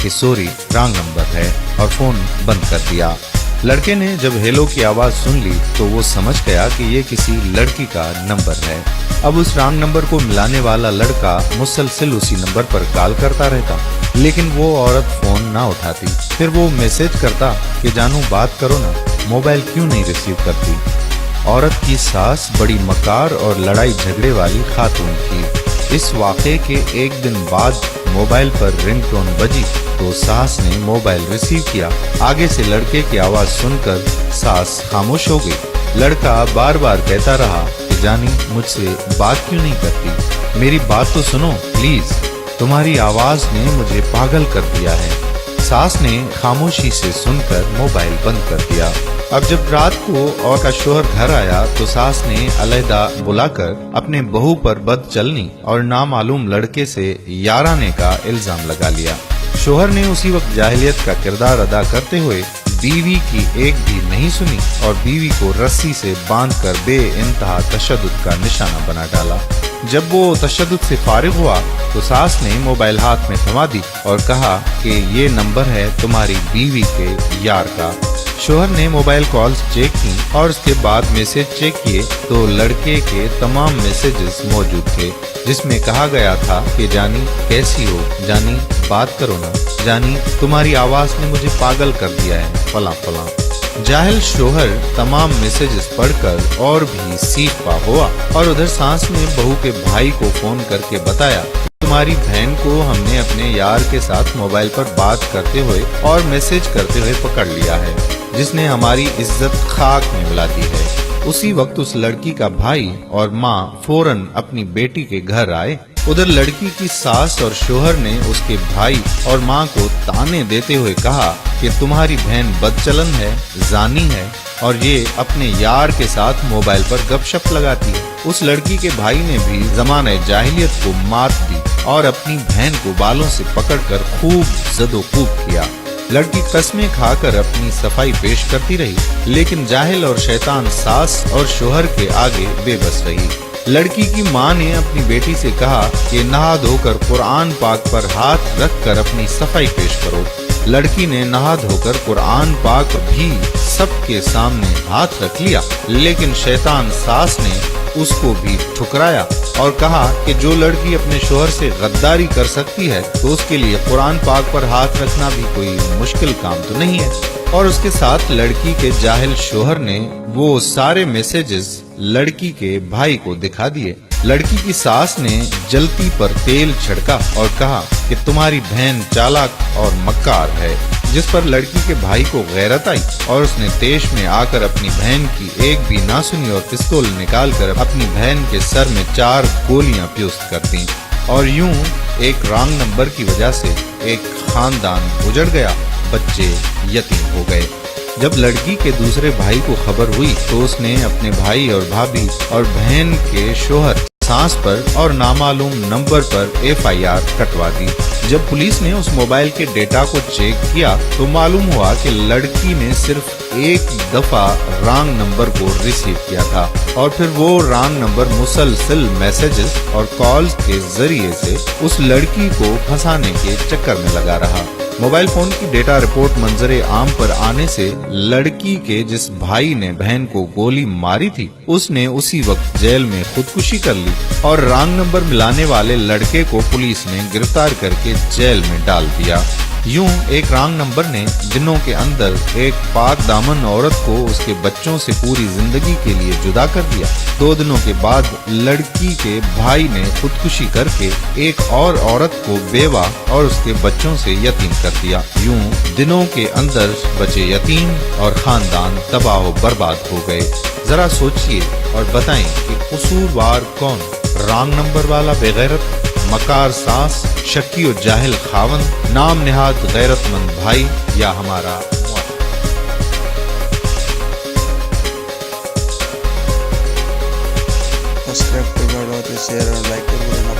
कि sorry wrong number है और फोन बंद कर दिया। लड़के ने जब हेलो की आवाज सुन ली तो वो समझ गया कि ये किसी लड़की का नंबर है। अब उस रॉन्ग नंबर को मिलाने वाला लड़का मुसलसल उसी नंबर पर कॉल करता रहता, लेकिन वो औरत फोन ना उठाती। फिर वो मैसेज करता कि जानू बात करो ना, मोबाइल क्यों नहीं रिसीव करती। औरत की सास बड़ी मकार और लड़ाई झगड़े वाली खातून थी। इस वाक़े के एक दिन बाद मोबाइल पर रिंगटोन बजी तो सास ने मोबाइल रिसीव किया। आगे से लड़के की आवाज सुनकर सास खामोश हो गई। लड़का बार बार कहता रहा कि जानी मुझसे बात क्यों नहीं करती, मेरी बात तो सुनो प्लीज, तुम्हारी आवाज ने मुझे पागल कर दिया है। सास ने खामोशी से सुनकर मोबाइल बंद कर दिया। अब जब रात को और का शोहर घर आया तो सास ने अलहदा बुलाकर अपने बहू पर बदचलनी और नामालूम लड़के से याराने का इल्जाम लगा लिया। शोहर ने उसी वक्त जाहिलियत का किरदार अदा करते हुए बीवी की एक भी नहीं सुनी और बीवी को रस्सी से बांधकर बेइंतहा तशद्दुद का निशाना बना डाला। जब वो तशद्दुद से फारिग हुआ तो सास ने मोबाइल हाथ में थमा दी और कहा कि ये नंबर है तुम्हारी बीवी के यार का। शोहर ने मोबाइल कॉल्स चेक की और उसके बाद मैसेज चेक किए तो लड़के के तमाम मैसेजेस मौजूद थे, जिसमें कहा गया था कि जानी कैसी हो, जानी बात करो ना, जानी तुम्हारी आवाज ने मुझे पागल कर दिया है, फला फला। जाहिल शोहर तमाम मैसेजेस पढ़कर और भी सीख पा हुआ और उधर सास ने बहू के भाई को फोन करके बताया तुम्हारी बहन को हमने अपने यार के साथ मोबाइल पर बात करते हुए और मैसेज करते हुए पकड़ लिया है, जिसने हमारी इज्जत खाक में मिला दी है। उसी वक्त उस लड़की का भाई और माँ फौरन अपनी बेटी के घर आए। उधर लड़की की सास और शोहर ने उसके भाई और माँ को ताने देते हुए कहा कि तुम्हारी बहन बदचलन है, जानी है और ये अपने यार के साथ मोबाइल पर गपशप लगाती है। उस लड़की के भाई ने भी ज़माने जाहिलियत को मात दी और अपनी बहन को बालों से पकड़कर खूब ज़दोकूब किया। लड़की कस्में खाकर अपनी सफाई पेश करती रही, लेकिन जाहिल और शैतान सास और शोहर के आगे बेबस रही। लड़की की माँ ने अपनी बेटी से कहा कि नहा धोकर कुरान पाक पर हाथ रखकर अपनी सफाई पेश करो। लड़की ने नहा धोकर कुरान पाक भी सबके सामने हाथ रख लिया, लेकिन शैतान सास ने उसको भी ठुकराया और कहा कि जो लड़की अपने शोहर से गद्दारी कर सकती है तो उसके लिए कुरान पाक पर हाथ रखना भी कोई मुश्किल काम तो नहीं है। और उसके साथ लड़की के जाहिल शोहर ने वो सारे मैसेजेस लड़की के भाई को दिखा दिए। लड़की की सास ने जलती पर तेल छिड़का और कहा कि तुम्हारी बहन चालाक और मक्कार है, जिस पर लड़की के भाई को गैरत आई और उसने तेश में आकर अपनी बहन की एक भी ना सुनी और पिस्तौल निकालकर अपनी बहन के सर में 4 गोलियां प्युस्त कर दी। और यूं एक रॉन्ग नंबर की वजह से एक खानदान उजड़ गया, बच्चे यतीम हो गए। जब लड़की के दूसरे भाई को खबर हुई तो उसने अपने भाई और भाभी और बहन के शोहर सास पर और नामालूम नंबर पर FIR कटवा दी। जब पुलिस ने उस मोबाइल के डेटा को चेक किया तो मालूम हुआ कि लड़की ने सिर्फ एक दफा रॉन्ग नंबर को रिसीव किया था और फिर वो रॉन्ग नंबर मुसलसल मैसेजेस और कॉल्स के जरिए से उस लड़की को फंसाने के चक्कर में लगा रहा। मोबाइल फोन की डेटा रिपोर्ट मंजरे आम पर आने से लड़की के जिस भाई ने बहन को गोली मारी थी उसने उसी वक्त जेल में खुदकुशी कर ली और रॉन्ग नंबर मिलाने वाले लड़के को पुलिस ने गिरफ्तार करके जेल में डाल दिया। यूं एक रॉन्ग नंबर ने दिनों के अंदर एक पाक दामन औरत को उसके बच्चों से पूरी जिंदगी के लिए जुदा कर दिया। 2 दिनों के बाद लड़की के भाई ने खुदकुशी करके एक और औरत को बेवा और उसके बच्चों से यतीम कर दिया। यूं दिनों के अंदर बचे यतीम और खानदान तबाह बर्बाद हो गए। जरा सोचिए और बताएं कि कसूरवार कौन? रॉन्ग नंबर वाला बेगैरत, मकार सास, शक्की और जाहिल खावन, नाम निहाद गैरतमंद भाई या हमारा सब्सक्राइब करना, शेयर और लाइक करना।